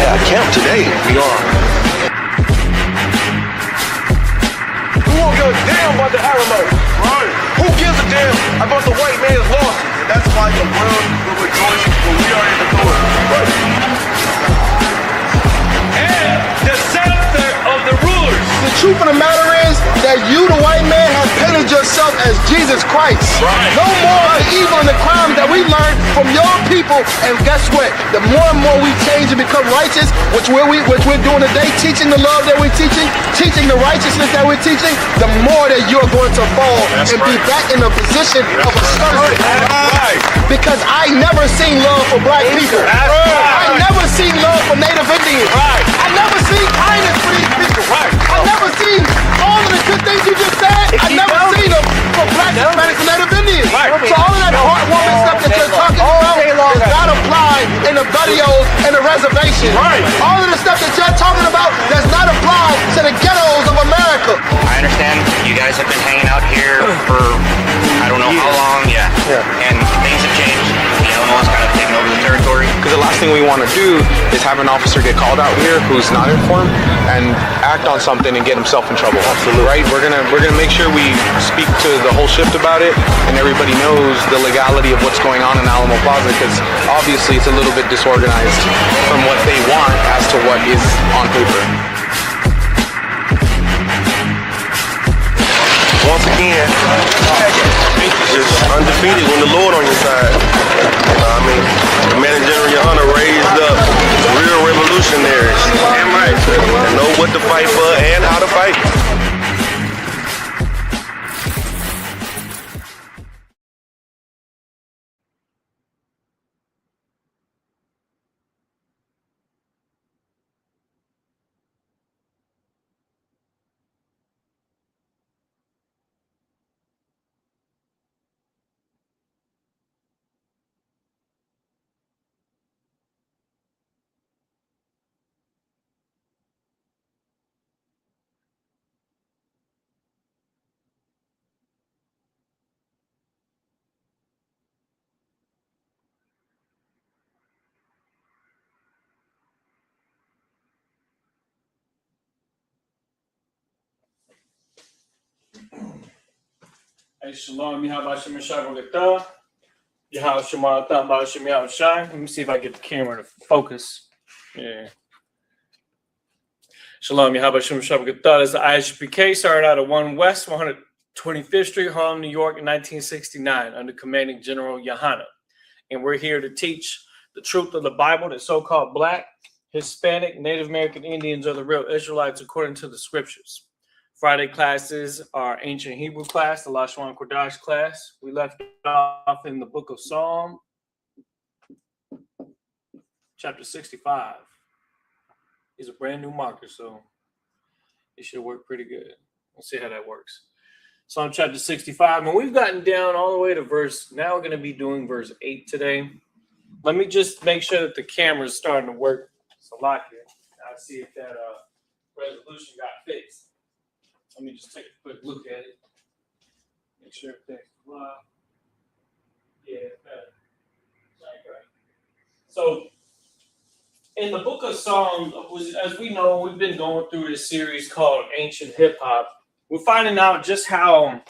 at camp today. We are. Who won't give a damn about the Alamo? Right. Who gives a damn about the white man's loss? And that's why the world will rejoice when we are in the door. Right. And the scepter of the rulers. The truth of the matter is that you, the white man, have painted yourself as Jesus Christ. Right. No more of the evil and the crimes that we learned from your people. And guess what? The more and more we change and become righteous, which we're doing today, teaching the love that we're teaching the righteousness that we're teaching, the more that you're going to fall be back in a position of a servant. Right. Because I never seen love for black people. I never seen love for Native Indians. Right. I never seen kindness for these people. Right. I never seen all of the good things you just said. I never seen them for black, Hispanics, and Native Indians. Right. So all of that heartwarming stuff that you're talking about does not apply in the barrios and the reservation. Right. All of the stuff that you're talking about does not apply to the ghettos of America. I understand you guys have been hanging out here for I don't know how long, and things have changed. The Alamos kind of taken over the territory. Because the last thing we want to do is have an officer get called out here who's not informed and act on something and get himself in trouble. Absolutely. Right? We're gonna make sure we speak to the whole shift about it and everybody knows the legality of what's going on in Alamo Plaza, because obviously it's a little bit disorganized from what they want as to what is on paper. Once again, just undefeated when the Lord on your side. I mean, the man in General Your Honor raised up real revolutionaries. Damn right. That know what to fight for and how to fight. Hey, Shalom, Yahabashim Shabbatah. Yahabashim Shai. Let me see if I get the camera to focus. Yeah. Shalom, Yahabashim Shabbatah. This is the Isupk, started out of 1 West, 125th Street, Harlem, New York, in 1969, under commanding General Yohana. And we're here to teach the truth of the Bible that so-called Black, Hispanic, Native American Indians are the real Israelites according to the scriptures. Friday classes are Ancient Hebrew class, the Lashon Kodash class. We left off in the book of Psalm, chapter 65. It's a brand new marker, so it should work pretty good. We'll see how that works. Psalm chapter 65, and we've gotten down all the way to now we're going to be doing verse 8 today. Let me just make sure that the camera is starting to work. So lock it. I'll see if that resolution got fixed. Let me just take a quick look at it. Make sure everything's live. Yeah, better. Right. So, in the book of Psalms, as we know, we've been going through this series called Ancient Hip Hop. We're finding out just how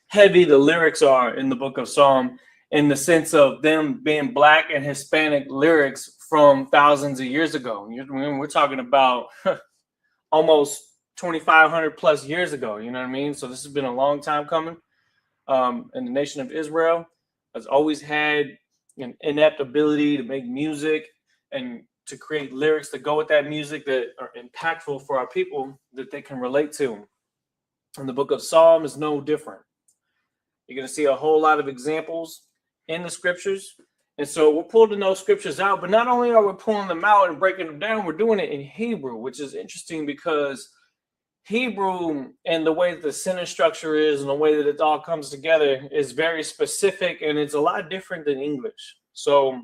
heavy the lyrics are in the book of Psalm, in the sense of them being Black and Hispanic lyrics from thousands of years ago. We're talking about almost 2,500 plus years ago, you know what I mean? So this has been a long time coming. And the nation of Israel has always had an inept ability to make music and to create lyrics that go with that music that are impactful for our people that they can relate to. And the book of Psalm is no different. You're going to see a whole lot of examples in the scriptures. And so we're pulling those scriptures out, but not only are we pulling them out and breaking them down, we're doing it in Hebrew, which is interesting because Hebrew and the way that the sentence structure is and the way that it all comes together is very specific, and it's a lot different than English. So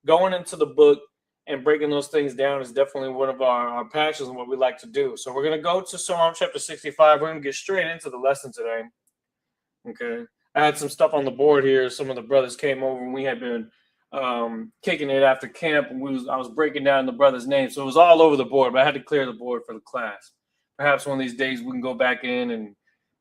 going into the book and breaking those things down is definitely one of our passions and what we like to do. So we're going to go to Psalm chapter 65. We're going to get straight into the lesson today. Okay. I had some stuff on the board here. Some of the brothers came over and we had been kicking it after camp, and I was breaking down the brother's name, so it was all over the board. But I had to clear the board for the class. Perhaps one of these days we can go back in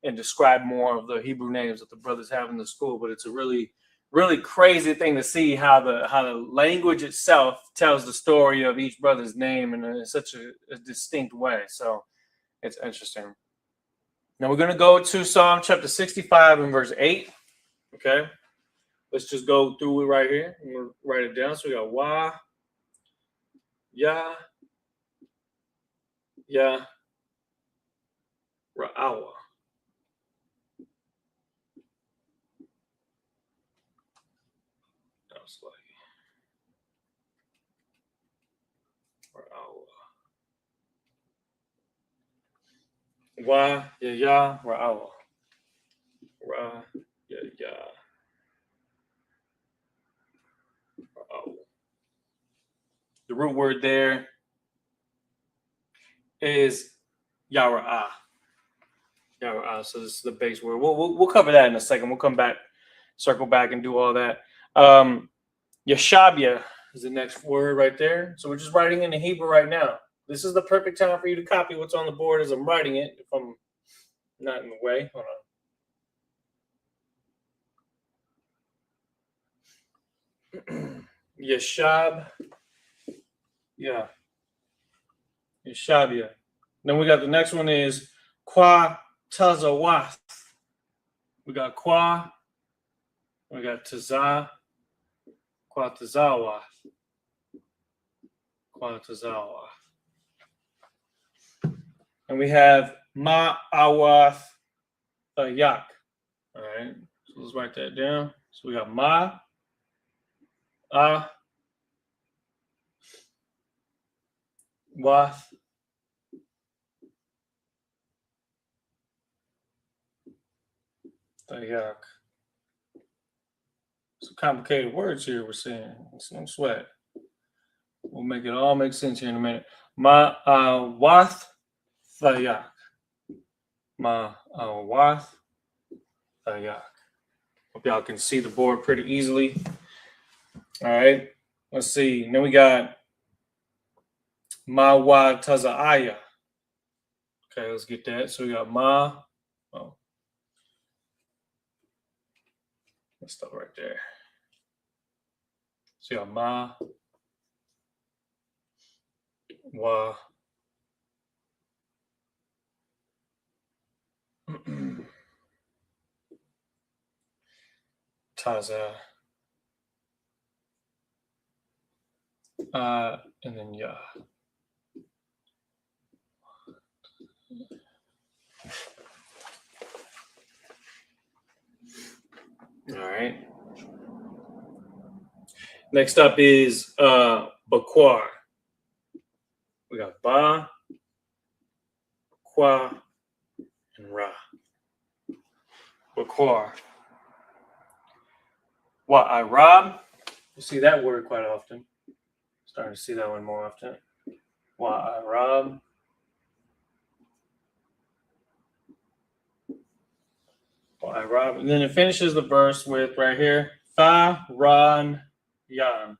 and describe more of the Hebrew names that the brothers have in the school. But it's a really, really crazy thing to see how the language itself tells the story of each brother's name in such a distinct way. So it's interesting. Now we're going to go to Psalm chapter 65 and verse 8. Okay. Let's just go through it right here. I'm going to write it down. So we got Wa, Ya, Ya, Ra'awa. That's like Ra'awa. Wa, Ya, Ya, Ra'awa. Ra, Ya, Ya. The root word there is Yara'ah. Yara'ah. So this is the base word. We'll cover that in a second. We'll come back, circle back, and do all that. Yeshabia is the next word right there. So we're just writing in the Hebrew right now. This is the perfect time for you to copy what's on the board as I'm writing it, if I'm not in the way. Hold on. Yeshab. Yeah. Yeshabia. Then we got the next one is Kwa Tazawath. We got Kwa. We got Tazah. Kwa Tazawath. Kwa Tazawath. And we have Ma'awath Yak. All right. So let's write that down. So we got Wath. Yak. Some complicated words here we're seeing. Don't sweat. We'll make it all make sense here in a minute. Ma'awath Yak. Ma'awath Yak. Hope y'all can see the board pretty easily. All right. Let's see. And then we got Mawa Tazaaya. Okay, let's get that. So we got Ma. Oh. Let's stop right there. So you got Ma. Wa. Taza. And then Ya. All right. Next up is Bakwar. We got Ba, Kwa, and Ra. Bakwar. Wa'arab. You see that word quite often. Starting to see that one more often. Wa'arab. Wa'arab. And then it finishes the verse with right here. Fa, Ran, Yan.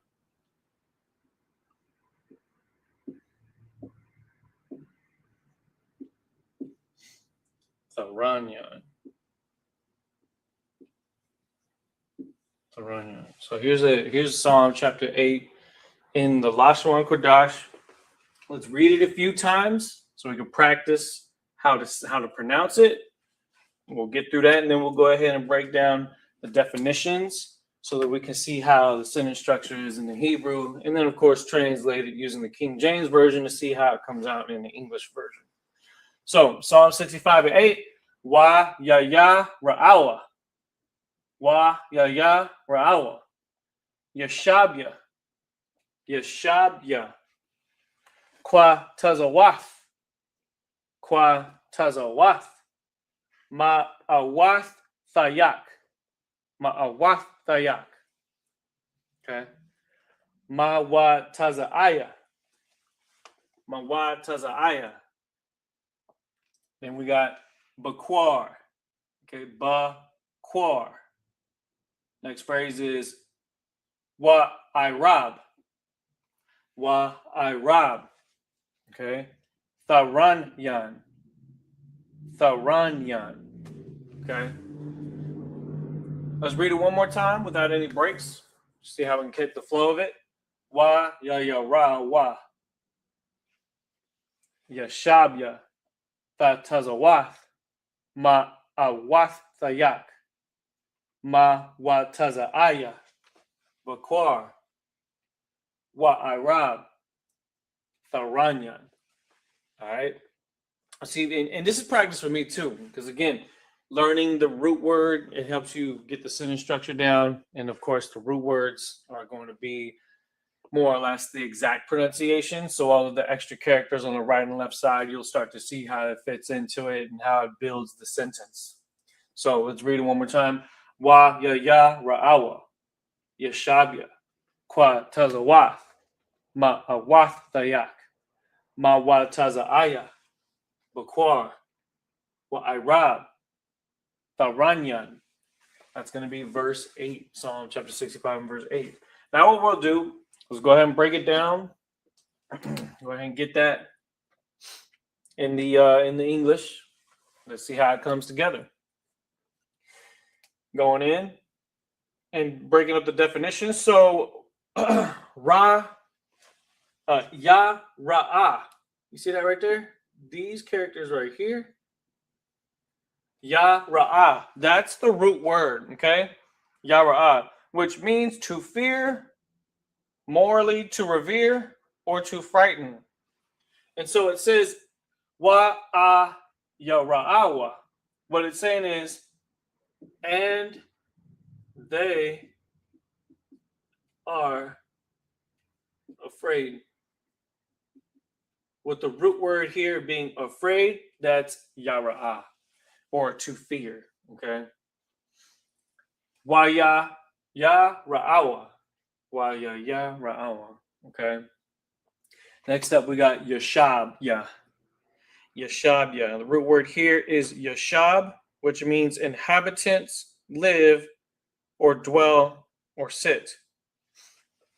Taranyan. So here's Psalm chapter 8 in the Lashon Kodash. Let's read it a few times so we can practice how to pronounce it. We'll get through that, and then we'll go ahead and break down the definitions so that we can see how the sentence structure is in the Hebrew, and then of course translate it using the King James version to see how it comes out in the English version. So Psalm 65 and 8. Wa ya ya ra'awa. Wa ya ya ra'awa. Yeshabia. Yeshabia. Kwa tazawath. Kwa tazawath. Ma'awath thayak. Ma'awath thayak. Okay. Mawa tazaaya. Mawa tazaaya. Then we got Bakwar. Okay, Bakwar. Next phrase is Wa I rob. Wa I rob. Okay. Tharanyan. Tharanyan. Okay. Let's read it one more time without any breaks. See how we can keep the flow of it. Wa ya ya ra wa. Ya shabya. Tha tazawath. Ma awath thayak. Ma wa tazaaya. Bakwar. Wa Arab. Tharanyan. All right. See, and this is practice for me too, because again, learning the root word, it helps you get the sentence structure down. And of course, the root words are going to be more or less the exact pronunciation. So all of the extra characters on the right and left side, you'll start to see how it fits into it and how it builds the sentence. So let's read it one more time. Wa ya ya ra'awa. Yashabya. Kwa tazawath. Ma awath dayak. Ma wa tazaaya. Bakwar. Wa Irab. Tharanyan. That's going to be verse 8, Psalm chapter 65 and verse 8. Now what we'll do is go ahead and break it down. Go ahead and get that in the English. Let's see how it comes together. Going in and breaking up the definition. So ya ra'ah. You see that right there? These characters right here. Ya ra'ah. That's the root word, okay? Ya ra'ah, which means to fear, morally to revere, or to frighten. And so it says wa ya ra'awa. What it's saying is, and they are afraid. With the root word here being afraid, that's yara'ah, or to fear. Okay. Wa ya ra'awa. Wa ya ra'awa. Okay. Next up, we got yashab ya. Yashab ya. The root word here is yashab, which means inhabitants, live, or dwell, or sit.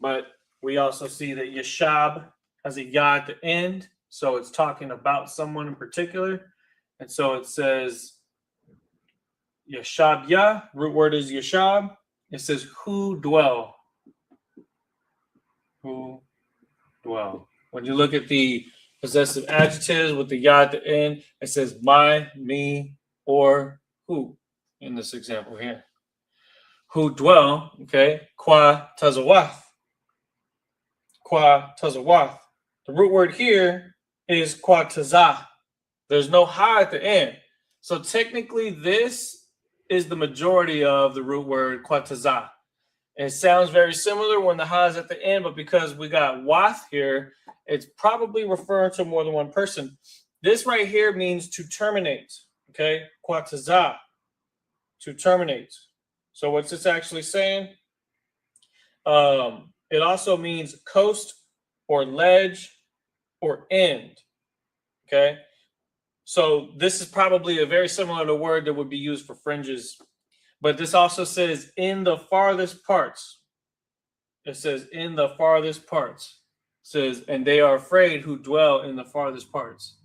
But we also see that yashab has a ya at the end, so it's talking about someone in particular. And so it says yashab ya, root word is yashab. It says who dwell. Who dwell. When you look at the possessive adjectives with the ya at the end, it says my, me, or who in this example here. Who dwell, okay, kwa tazawath. Kwa tazawath. The root word here is kwa tazah. There's no ha at the end. So technically this is the majority of the root word kwa tazah. It sounds very similar when the ha is at the end, but because we got wath here, it's probably referring to more than one person. This right here means to terminate, okay? Kwa tazah, to terminate. So what's this actually saying? It also means coast or ledge or end. Okay. So this is probably a very similar word that would be used for fringes. But this also says in the farthest parts. It says in the farthest parts. It says, and they are afraid who dwell in the farthest parts.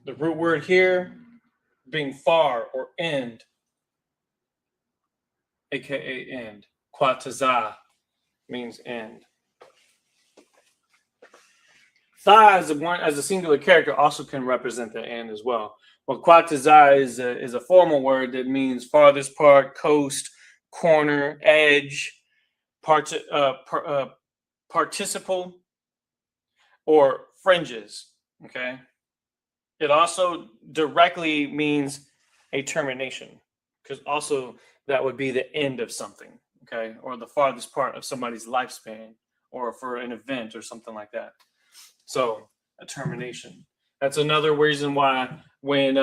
The root word here being far or end, aka end. Kwatazah means end. Tha as a singular character also can represent the end as well. But kwatazah is a formal word that means farthest part, coast, corner, edge, participle, or fringes. Okay. It also directly means a termination, because also that would be the end of something, okay, or the farthest part of somebody's lifespan, or for an event or something like that. So a termination. That's another reason why when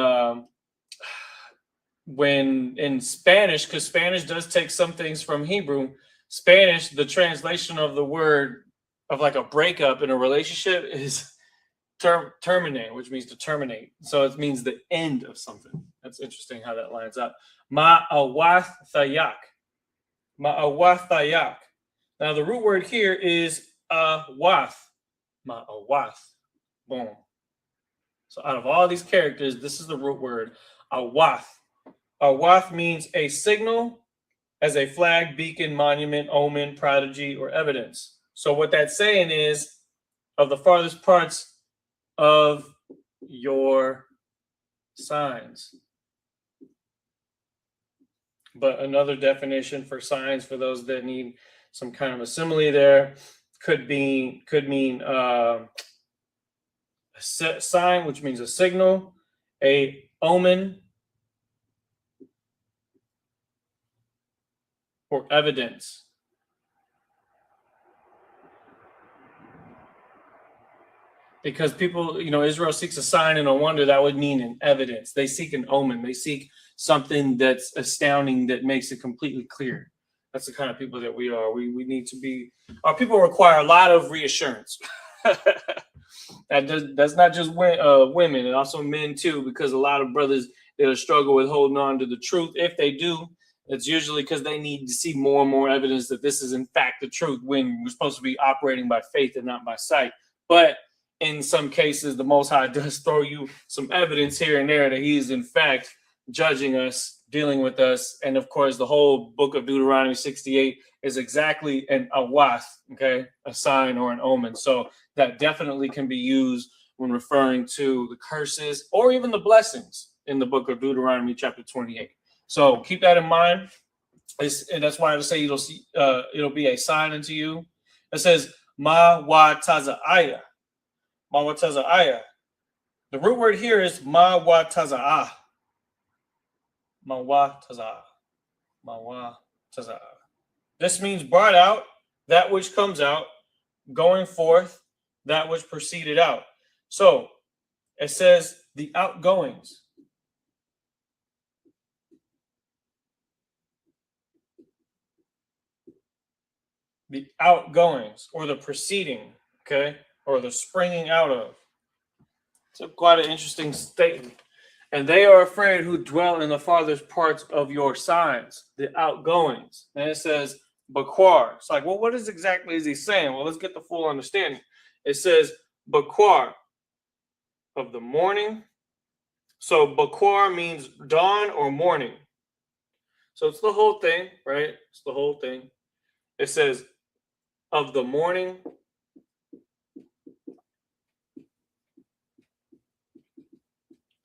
in Spanish, because Spanish does take some things from Hebrew, Spanish, the translation of the word of like a breakup in a relationship is terminate, which means to terminate. So it means the end of something. That's interesting how that lines up. Ma'awathayak. Ma'awathayak. Now the root word here is awath. Ma'awath. Boom. So out of all these characters, this is the root word awath. Awath means a signal as a flag, beacon, monument, omen, prodigy, or evidence. So what that's saying is of the farthest parts of your signs. But another definition for signs, for those that need some kind of a simile there, could mean a sign, which means a signal, a omen, or evidence. Because people, Israel seeks a sign and a wonder, that would mean an evidence. They seek an omen. They seek something that's astounding that makes it completely clear. That's the kind of people that we are. We need to be. Our people require a lot of reassurance. That's not just women, and also men too, because a lot of brothers that struggle with holding on to the truth. If they do, it's usually because they need to see more and more evidence that this is in fact the truth, when we're supposed to be operating by faith and not by sight. But in some cases, the Most High does throw you some evidence here and there that he is in fact judging us, dealing with us. And of course, the whole book of Deuteronomy 68 is exactly an awath, okay, a sign or an omen. So that definitely can be used when referring to the curses or even the blessings in the book of Deuteronomy chapter 28. So keep that in mind. And that's why I say it'll be a sign unto you. It says ma'wataza'aya. Ma'wataza'aya. The root word here is ma'wataza'ah. Ma'wataza'ah. Ma'wataza'ah. This means brought out, that which comes out, going forth, that which proceeded out. So it says the outgoings. The outgoings, or the proceeding, okay, or the springing out of. It's quite an interesting statement. And they are afraid who dwell in the farthest parts of your signs, the outgoings. And it says Bakwar. It's like, well, what exactly is he saying? Well, let's get the full understanding. It says Bakwar, of the morning. So Bakwar means dawn or morning. So it's the whole thing, right? It's the whole thing. It says of the morning.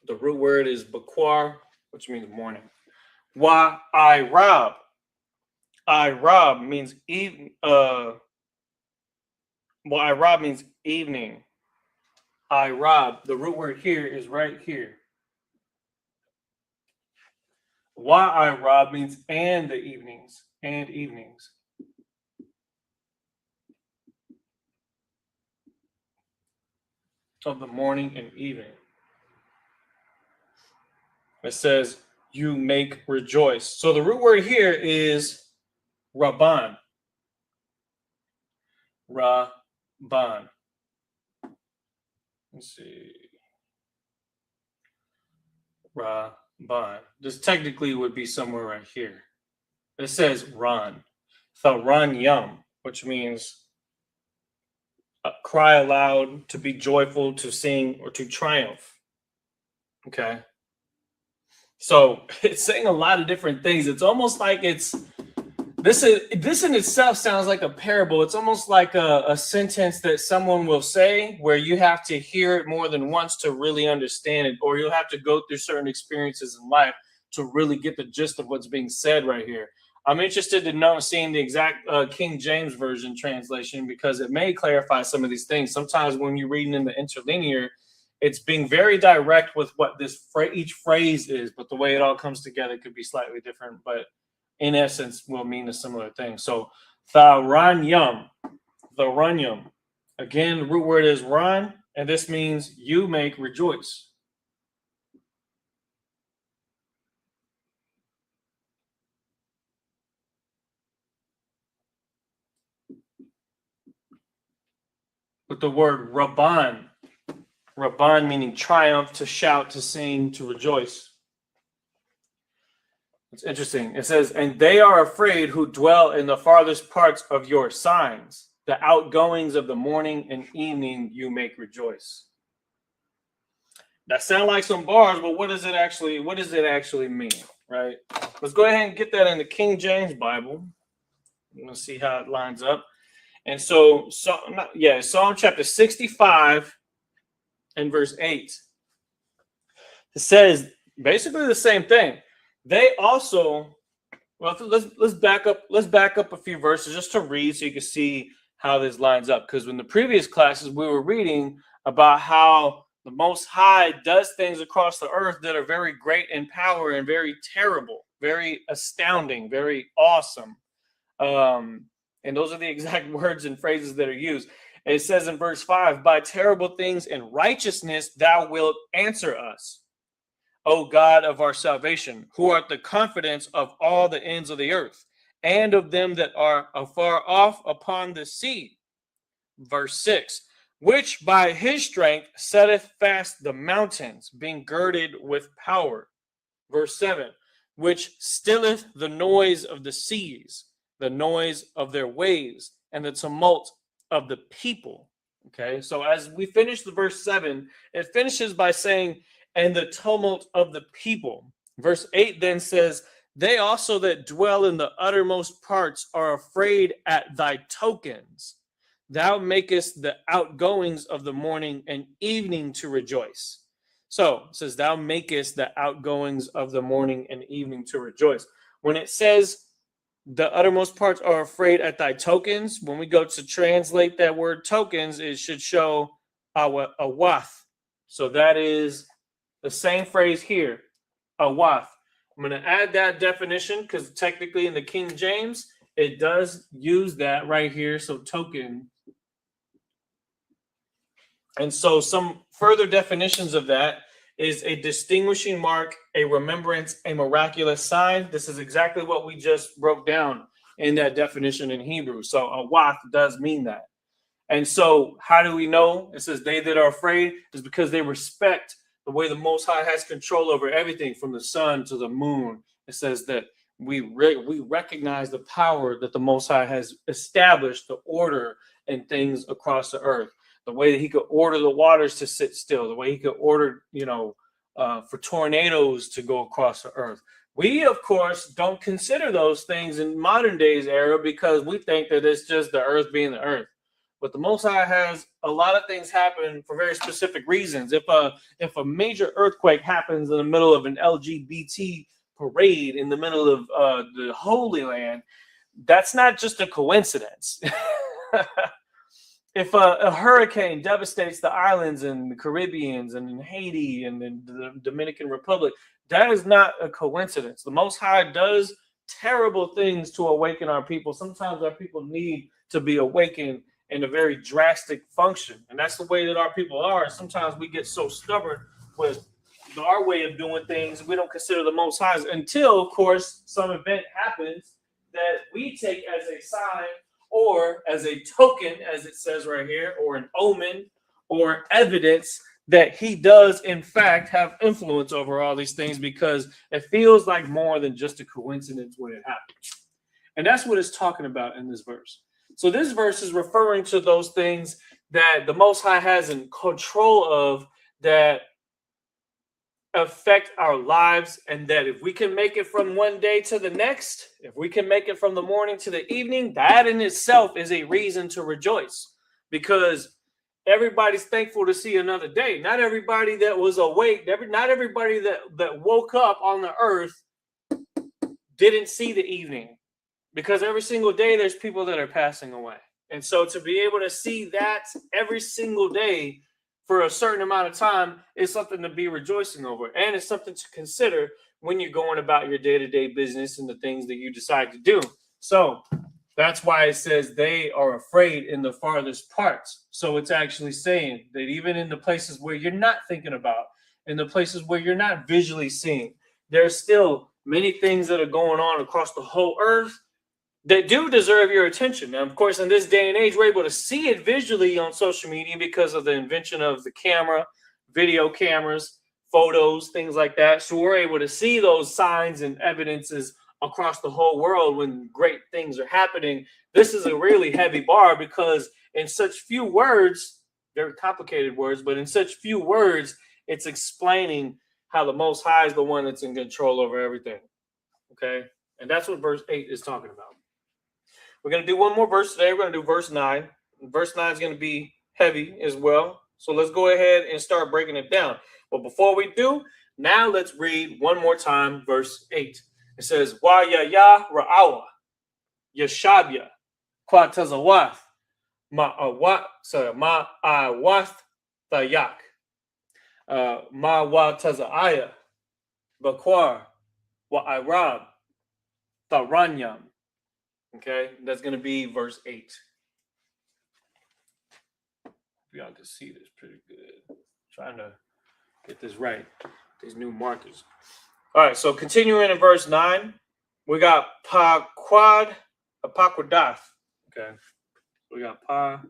The root word is bakwar, which means morning. Wa I rob. I rob means evening. I rob means evening. I rob. The root word here is right here. Wa I rob means and the evenings. And evenings. Of the morning and evening. It says, you make rejoice. So the root word here is Rabban. Rabban. Let's see. Rabban. This technically would be somewhere right here. It says Ran. Tharanyam, which means cry aloud, to be joyful, to sing, or to triumph. Okay. So it's saying a lot of different things. It's almost like this in itself sounds like a parable. It's almost like a sentence that someone will say where you have to hear it more than once to really understand it, or you'll have to go through certain experiences in life to really get the gist of what's being said right here. I'm interested in seeing the exact King James Version translation, because it may clarify some of these things. Sometimes when you're reading in the interlinear, it's being very direct with what each phrase is, but the way it all comes together could be slightly different, but in essence will mean a similar thing. So Tharanyam, again, the root word is ran, and this means you make rejoice. But the word Rabban Rabban meaning triumph, to shout, to sing, to rejoice. It's interesting. It says, and they are afraid who dwell in the farthest parts of your signs. The outgoings of the morning and evening you make rejoice. That sound like some bars, but what does it actually mean, right? Let's go ahead and get that in the King James Bible. I'm going to see how it lines up. And so Psalm chapter 65 and verse 8. It says basically the same thing. They also, well, let's back up a few verses just to read so you can see how this lines up. Because in the previous classes we were reading about how the Most High does things across the earth that are very great in power and very terrible, very astounding, very awesome. And those are the exact words and phrases that are used. And it says in verse 5, by terrible things and righteousness thou wilt answer us, O God of our salvation, who art the confidence of all the ends of the earth, and of them that are afar off upon the sea. Verse 6, which by his strength setteth fast the mountains, being girded with power. Verse 7, which stilleth the noise of the seas, the noise of their waves, and the tumult of the people. Okay, so as we finish the verse 7, it finishes by saying, and the tumult of the people. Verse 8 then says, they also that dwell in the uttermost parts are afraid at thy tokens. Thou makest the outgoings of the morning and evening to rejoice. So it says, thou makest the outgoings of the morning and evening to rejoice. When it says the uttermost parts are afraid at thy tokens, when we go to translate that word tokens, it should show awath. So that is the same phrase here, awath. I'm going to add that definition because technically in the King James, it does use that right here. So token. And so some further definitions of that is a distinguishing mark, a remembrance, a miraculous sign. This is exactly what we just broke down in that definition in Hebrew. So awath does mean that. And so how do we know? It says they that are afraid is because they respect the way the Most High has control over everything from the sun to the moon. It says that we recognize the power that the Most High has established, the order and things across the earth. The way that he could order the waters to sit still, the way he could order, for tornadoes to go across the earth. We, of course, don't consider those things in modern days era because we think that it's just the earth being the earth. But the Most High has a lot of things happen for very specific reasons. If a major earthquake happens in the middle of an LGBT parade in the middle of the Holy Land, that's not just a coincidence. If a hurricane devastates the islands and the Caribbeans and in Haiti and in the Dominican Republic, that is not a coincidence. The Most High does terrible things to awaken our people. Sometimes our people need to be awakened in a very drastic function. And that's the way that our people are. Sometimes we get so stubborn with our way of doing things, we don't consider the Most High until, of course, some event happens that we take as a sign or as a token, as it says right here, or an omen or evidence that he does, in fact, have influence over all these things because it feels like more than just a coincidence when it happens. And that's what it's talking about in this verse. So this verse is referring to those things that the Most High has in control of that affect our lives, and that if we can make it from one day to the next, if we can make it from the morning to the evening, that in itself is a reason to rejoice because everybody's thankful to see another day. Not everybody that was awake, not everybody that woke up on the earth didn't see the evening because every single day there's people that are passing away. And so to be able to see that every single day for a certain amount of time is something to be rejoicing over. And it's something to consider when you're going about your day-to-day business and the things that you decide to do. So that's why it says they are afraid in the farthest parts. So it's actually saying that even in the places where you're not thinking about, in the places where you're not visually seeing, there's still many things that are going on across the whole earth that do deserve your attention. Now, of course, in this day and age, we're able to see it visually on social media because of the invention of the camera video cameras, photos, things like that. So we're able to see those signs and evidences across the whole world when great things are happening. This is a really heavy bar because in such few words, very complicated words, but in such few words, it's explaining how the Most High is the one that's in control over everything. Okay? And that's what verse 8 is talking about. We're going to do one more verse today. We're going to do verse 9. Verse 9 is going to be heavy as well. So let's go ahead and start breaking it down. But before we do, now let's read one more time verse 8. It says, Wa ya ya ra'awa, yashabya, kwa tazawath, ma'awath tayak, ma'wa tazaaya, bakwar, wa'irab, taranyam. Okay, that's going to be verse 8. Y'all can see this pretty good. Trying to get this right. These new markers. All right, so continuing in verse 9, we got paquadath. Okay, we got paquadath.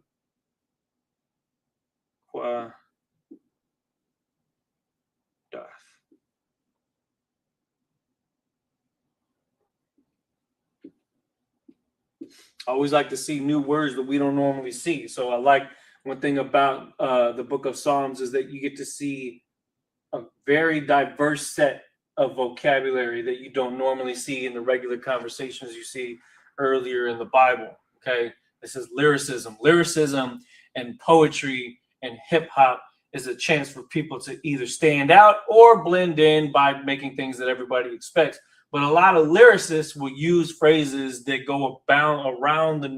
I always like to see new words that we don't normally see. So I like one thing about the book of Psalms is that you get to see a very diverse set of vocabulary that you don't normally see in the regular conversations you see earlier in the Bible. Okay, this is lyricism. Lyricism and poetry and hip hop is a chance for people to either stand out or blend in by making things that everybody expects. But a lot of lyricists will use phrases that go around the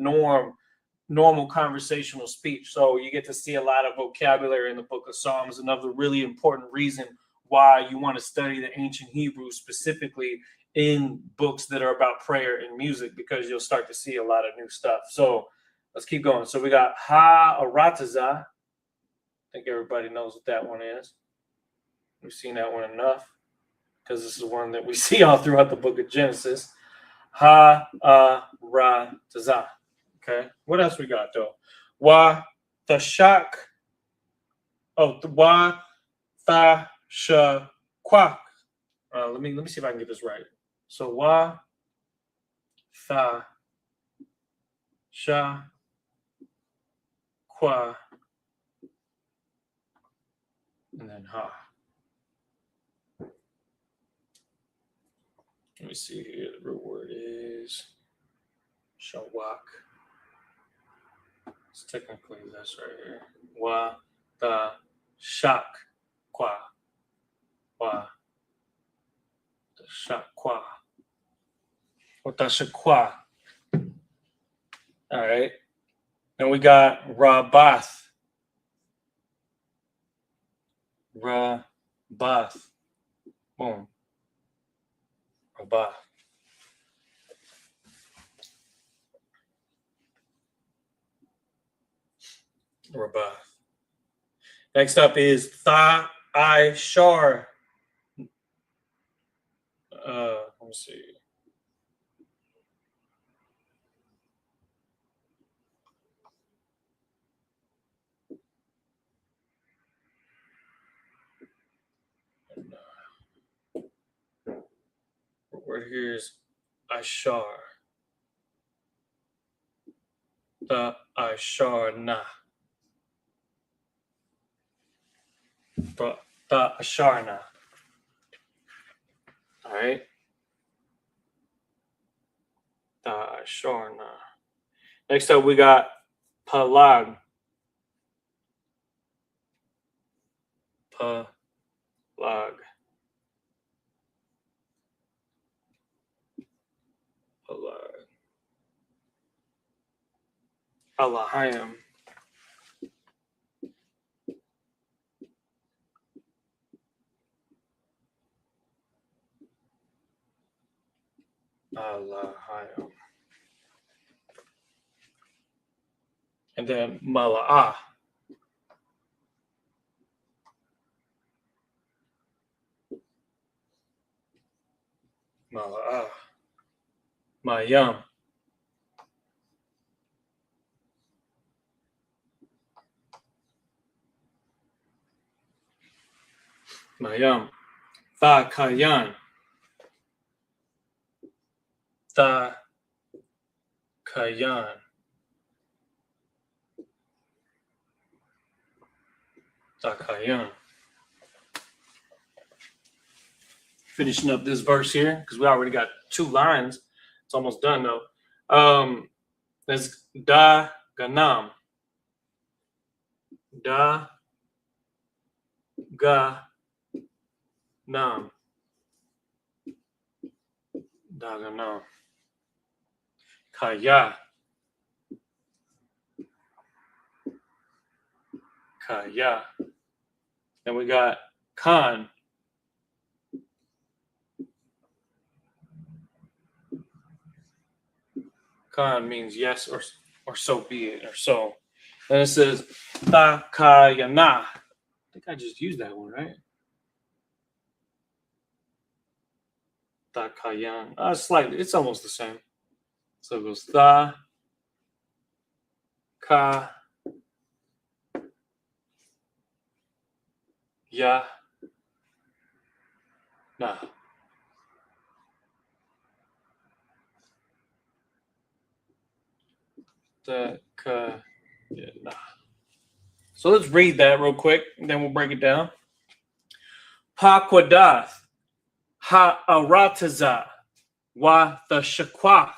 normal conversational speech. So you get to see a lot of vocabulary in the book of Psalms. Another really important reason why you want to study the ancient Hebrew specifically in books that are about prayer and music, because you'll start to see a lot of new stuff. So let's keep going. So we got Ha-Arataza. I think everybody knows what that one is. We've seen that one enough, because this is one that we see all throughout the book of Genesis. Ha-Arataza. Okay. What else we got though? Wa Tashak. Oh, Wa Tasha Kwak. Let me see if I can get this right. So Wa Tha Sha Kwa, and then Ha. Let me see here. The root word is Shawak. So technically, that's right here. Wa ta shak kwa. Wa ta shak kwa. Wa ta shak kwa. All right. Then we got Rabath. Rabath. Boom. Rabath. Rabath. Next up is Tha-I-Shar. Let me see. The word here is Ashar. Tha-I-Shar na. Tha-I-Shar na. All right. Tha-I-Shar na. Next up, we got Palag. Palag. Palag. Alahayim. Alahayim. And then Mala'ah. Mala'ah. Mayam. Mayam. Tha kayan. Tha kayan. Tha kayan. Finishing up this verse here because we already got 2 lines. It's almost done though. That's da ganam. Da ga nam. Da ganam. Kaya. Kaya. Then we got Khan. Khan means yes or so be it or so. And it says Takayana. I think I just used that one, right? Takayan. Slightly. It's almost the same. So it goes Tha Ka Ya Na. Takayana. So let's read that real quick, and then we'll break it down. Pakwadath ha'arataza wa the shakwa.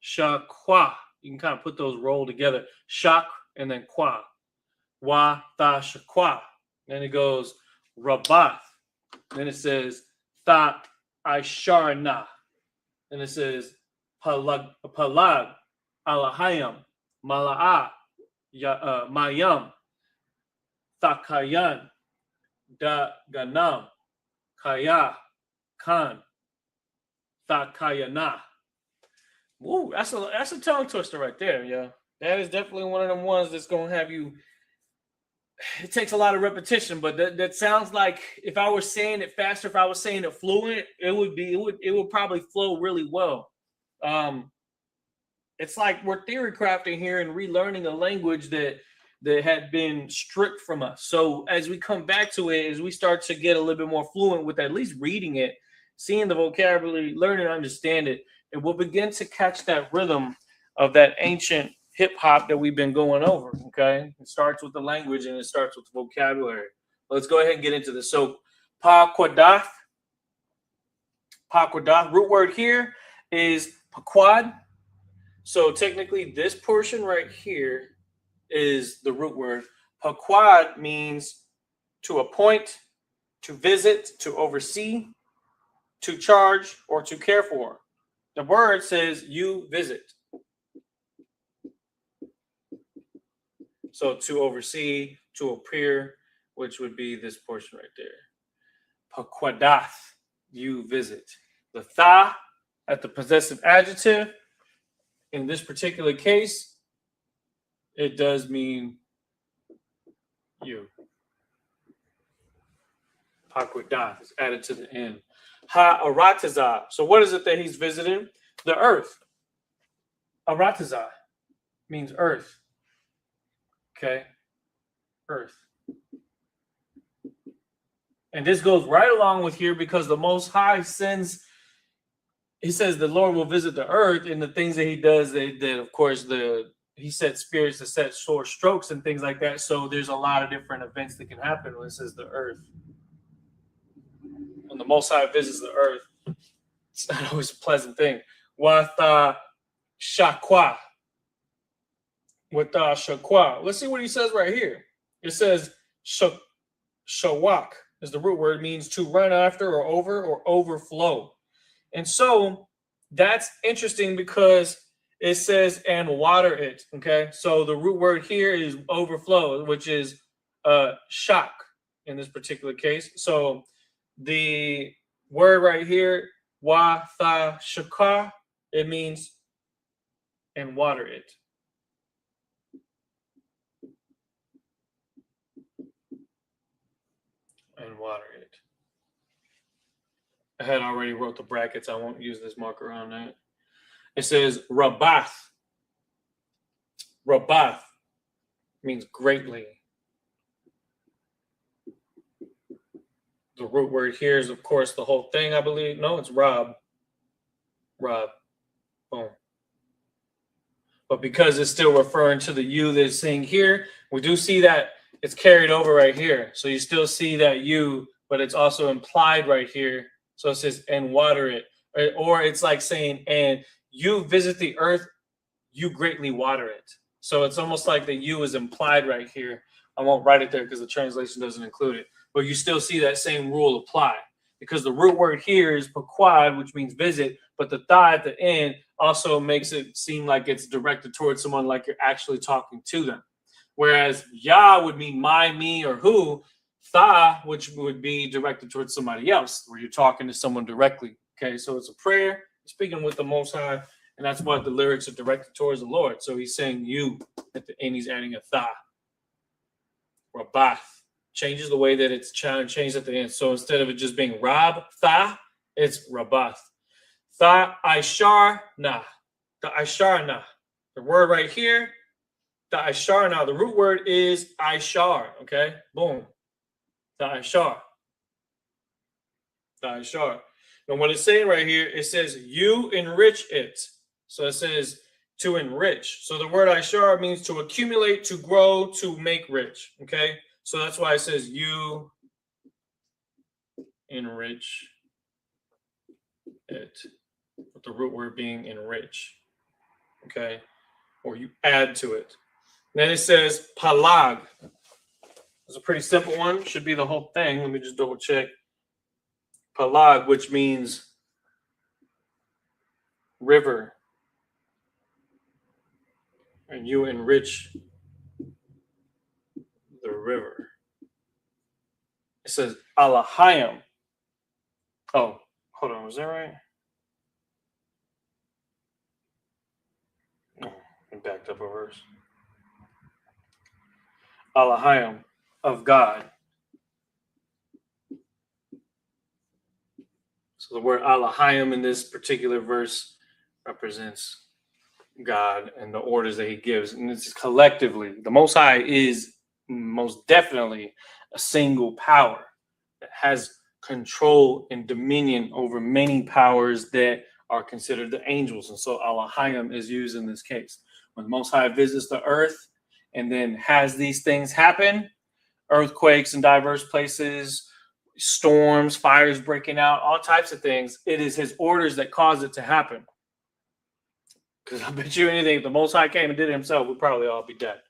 Shakwa. You can kind of put those roll together. Shak and then kwa. Wa tha shakwa. Then it goes rabath. Then it says tha aisharna. Then it says palag alahayam mala'a mayam thakayan da ganam kaya kan thakayana. Woo, that's a tongue twister right there, yeah. That is definitely one of them ones that's gonna have you. It takes a lot of repetition, but that sounds like if I was saying it faster, if I was saying it fluent, it would probably flow really well. It's like we're theory crafting here and relearning a language that had been stripped from us. So as we come back to it, as we start to get a little bit more fluent with at least reading it, seeing the vocabulary, learning to understand it, and we'll begin to catch that rhythm of that ancient hip hop that we've been going over. Okay, it starts with the language and it starts with the vocabulary. Let's go ahead and get into this. So, pakwadath. Root word here is pakwad. So technically, this portion right here is the root word. Pakwad means to appoint, to visit, to oversee, to charge, or to care for. The word says you visit. So to oversee, to appear, which would be this portion right there. Pakwadath, you visit. The tha at the possessive adjective. In this particular case, it does mean you. Pakwadath is added to the end. Ha-arataza. So what is it that he's visiting? The earth. Arataza means earth. Okay? Earth. And this goes right along with here because the Most High sends, he says the Lord will visit the earth, and the things that he does, that of course, he set spirits to set sore strokes and things like that. So there's a lot of different events that can happen when it says the earth. When the Most High visits the earth, it's not always a pleasant thing. Watha shakwa. Watha shakwa. Let's see what he says right here. It says shawak is the root word. It means to run after or over or overflow. And so that's interesting because it says and water it. Okay. So the root word here is overflow, which is shak in this particular case. So the word right here, wa tha shaka, it means and water it. And water it. I had already wrote the brackets. I won't use this marker on that. It says rabath. Rabath means greatly. The root word here is, of course, the whole thing, I believe. No, it's Rob. Rob. Boom. But because it's still referring to the you that's saying here, we do see that it's carried over right here. So you still see that you, but it's also implied right here. So it says, and water it. Or it's like saying, and you visit the earth, you greatly water it. So it's almost like the you is implied right here. I won't write it there because the translation doesn't include it. But you still see that same rule apply. Because the root word here is paquad, which means visit, but the tha at the end also makes it seem like it's directed towards someone, like you're actually talking to them. Whereas Yah would mean my, me, or who, tha, which would be directed towards somebody else, where you're talking to someone directly. Okay, so it's a prayer, speaking with the Most High, and that's why the lyrics are directed towards the Lord. So he's saying you at the end, he's adding a tha. Rabath. Changes the way that it's changed at the end. So instead of it just being Rab, Tha, it's Rabath. Tha Ishar Na. The Ishar Na. The word right here, the Ishar Na. The root word is Ishar. Okay? Boom. The Ishar. The Ishar. And what it's saying right here, it says, you enrich it. So it says to enrich. So the word Ishar means to accumulate, to grow, to make rich. Okay? So that's why it says you enrich it, with the root word being enrich, okay? Or you add to it. Then it says palag. It's a pretty simple one. Should be the whole thing. Let me just double check. Palag, which means river. And you enrich the river. It says Alahayim. Oh, hold on. Was that right? Oh, I backed up a verse. Alahayim, of God. So the word Alahayim in this particular verse represents God and the orders that he gives. And it's collectively, the Most High is most definitely a single power that has control and dominion over many powers that are considered the angels. And so Alahayim is used in this case. When the Most High visits the earth and then has these things happen, earthquakes in diverse places, storms, fires breaking out, all types of things, it is his orders that cause it to happen. Because I bet you anything, if the Most High came and did it himself, we'd probably all be dead.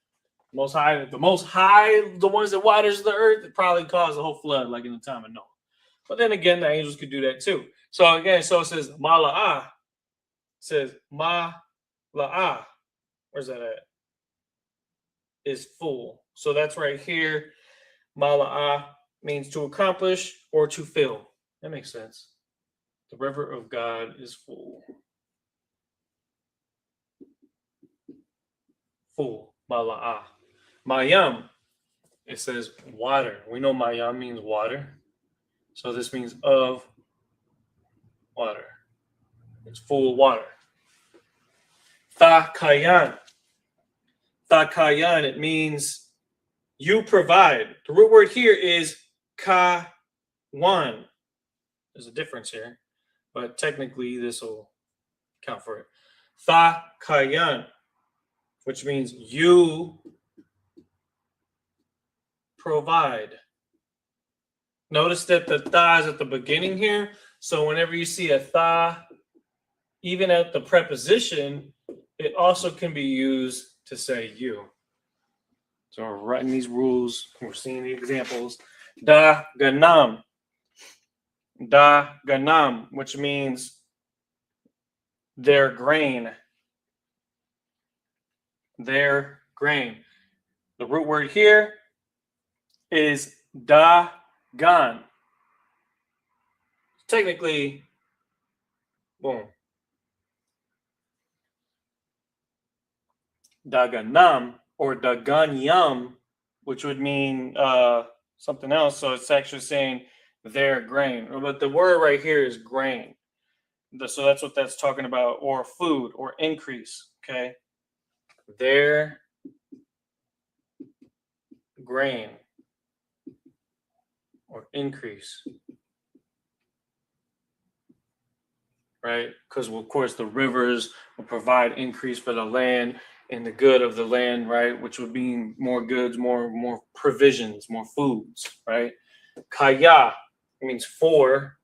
The Most High, the ones that waters the earth, it probably caused a whole flood, like in the time of Noah. But then again, the angels could do that too. So again, so it says Mala'ah. It says Mala'ah. Where's that at? Is full. So that's right here. Mala'ah means to accomplish or to fill. That makes sense. The river of God is full. Full. Mala'ah. Mayam. It says water. We know Mayam means water. So this means of water. It's full water. Thakayan. Thakayan, it means you provide. The root word here is kawan. There's a difference here, but technically this will count for it. Thakayan, which means you provide. Notice that the tha is at the beginning here. So whenever you see a tha, even at the preposition, it also can be used to say you. So we're writing these rules. We're seeing the examples. Da ganam. Da ganam, which means their grain. Their grain. The root word here is da gan. Technically, boom. Daganam or daganyam, which would mean something else. So it's actually saying their grain. But the word right here is grain. So that's what that's talking about, or food or increase. Okay. Their grain. or increase. Right? Because, of course, the rivers will provide increase for the land and the good of the land, right? Which would mean more goods, more provisions, more foods, right? Kaya means for.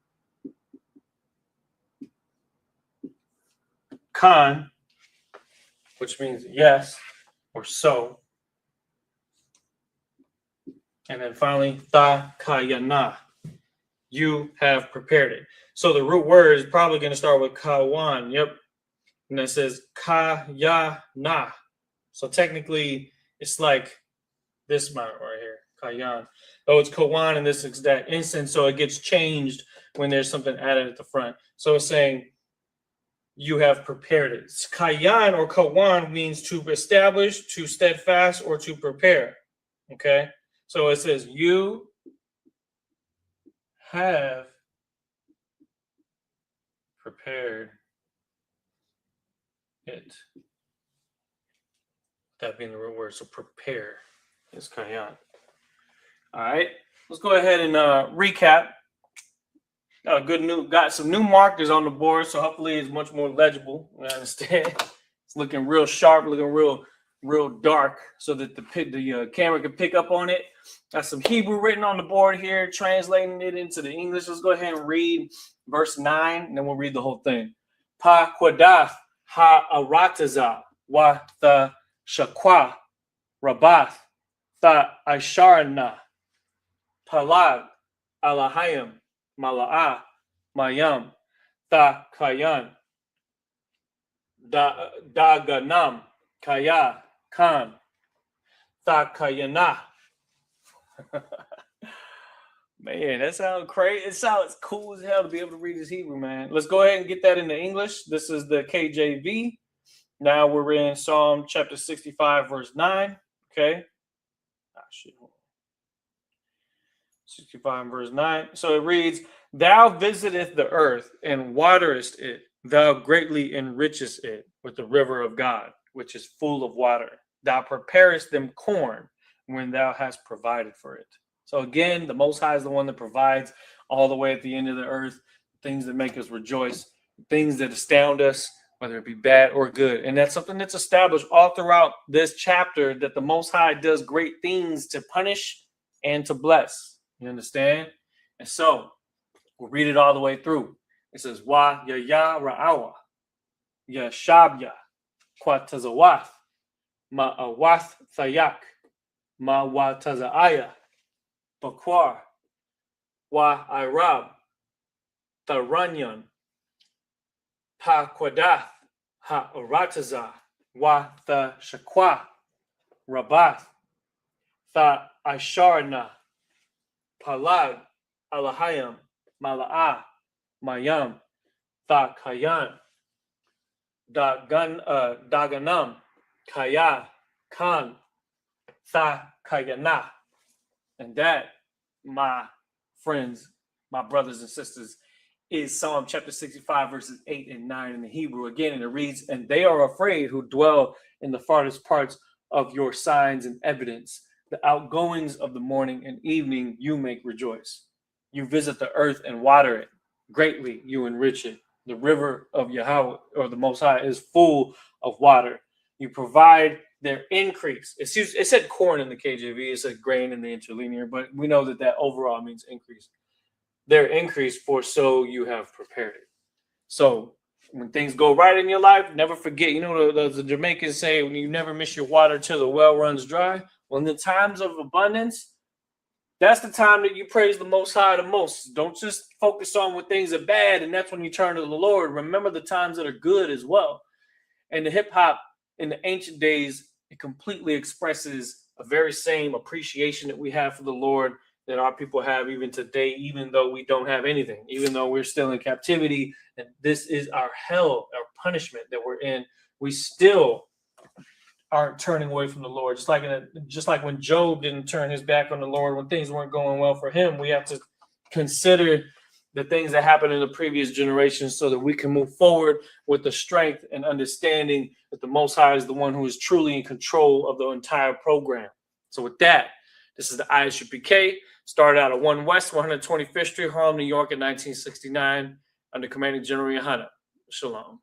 Kan, which means yes or so. And then finally, ta kayana. You have prepared it. So the root word is probably going to start with kawan. Yep. And it says kayana. So technically, it's like this amount right here, kayan. Oh, it's kawan in this exact instance. So it gets changed when there's something added at the front. So it's saying, you have prepared it. Kayan or kawan means to establish, to steadfast, or to prepare. Okay? So it says, you have prepared it. That being the root word. So prepare is kayan. All right. Let's go ahead and recap. Got some new markers on the board, so hopefully it's much more legible. I understand. It's looking real sharp, looking real dark, so that the camera can pick up on it. Got some Hebrew written on the board here, translating it into the English. Let's go ahead and read verse 9, and then we'll read the whole thing. Pa quadath ha arataza wa the shakwa rabath the asharna palag alahayim Mala'ah, Mayam, Ta Kayan, Daganam, Kaya, Kan, Ta Kayana. Man, that sounds crazy. It sounds cool as hell to be able to read this Hebrew, man. Let's go ahead and get that into English. This is the KJV. Now we're in Psalm chapter 65, verse 9. Okay. 65 verse 9. So it reads, thou visiteth the earth and waterest it. Thou greatly enrichest it with the river of God, which is full of water. Thou preparest them corn when thou hast provided for it. So again, the Most High is the one that provides all the way at the end of the earth, things that make us rejoice, things that astound us, whether it be bad or good. And that's something that's established all throughout this chapter, that the Most High does great things to punish and to bless. You understand? And so we'll read it all the way through. It says, wa ya ya ra'awa, ya shabya, kwatazawath, ma awath thayak, ma wa tazaaya, bakwar, wa irab, taranyan, pa kwadath, ha arataza, wa the shakwa, rabath, tha asharna, Palag, Alahayam, Mala'ah, Mayam, Tha Kayan, Daganam, Kaya, Kan, Tha Kayana. And that, my friends, my brothers and sisters, is Psalm chapter 65, verses 8 and 9 in the Hebrew. Again, and it reads, and they are afraid who dwell in the farthest parts of your signs and evidence. The outgoings of the morning and evening you make rejoice. You visit the earth and water it. Greatly you enrich it. The river of Yahweh, or the Most High, is full of water. You provide their increase. It said corn in the KJV. It said grain in the interlinear, but we know that overall means increase. Their increase, for so you have prepared it. So when things go right in your life, never forget. You know, the Jamaicans say, when you never miss your water till the well runs dry. Well, in the times of abundance, that's the time that you praise the Most High the most. Don't just focus on when things are bad, and that's when you turn to the Lord. Remember the times that are good as well. And the hip hop in the ancient days, it completely expresses a very same appreciation that we have for the Lord that our people have even today, even though we don't have anything, even though we're still in captivity, and this is our hell, our punishment that we're in. We still aren't turning away from the Lord. Just like when Job didn't turn his back on the Lord when things weren't going well for him, we have to consider the things that happened in the previous generations so that we can move forward with the strength and understanding that the Most High is the one who is truly in control of the entire program. So with that, This is the Isupk. Started out at 1 West 125th Street, Harlem, New York in 1969 under Commanding General Yohana. Shalom.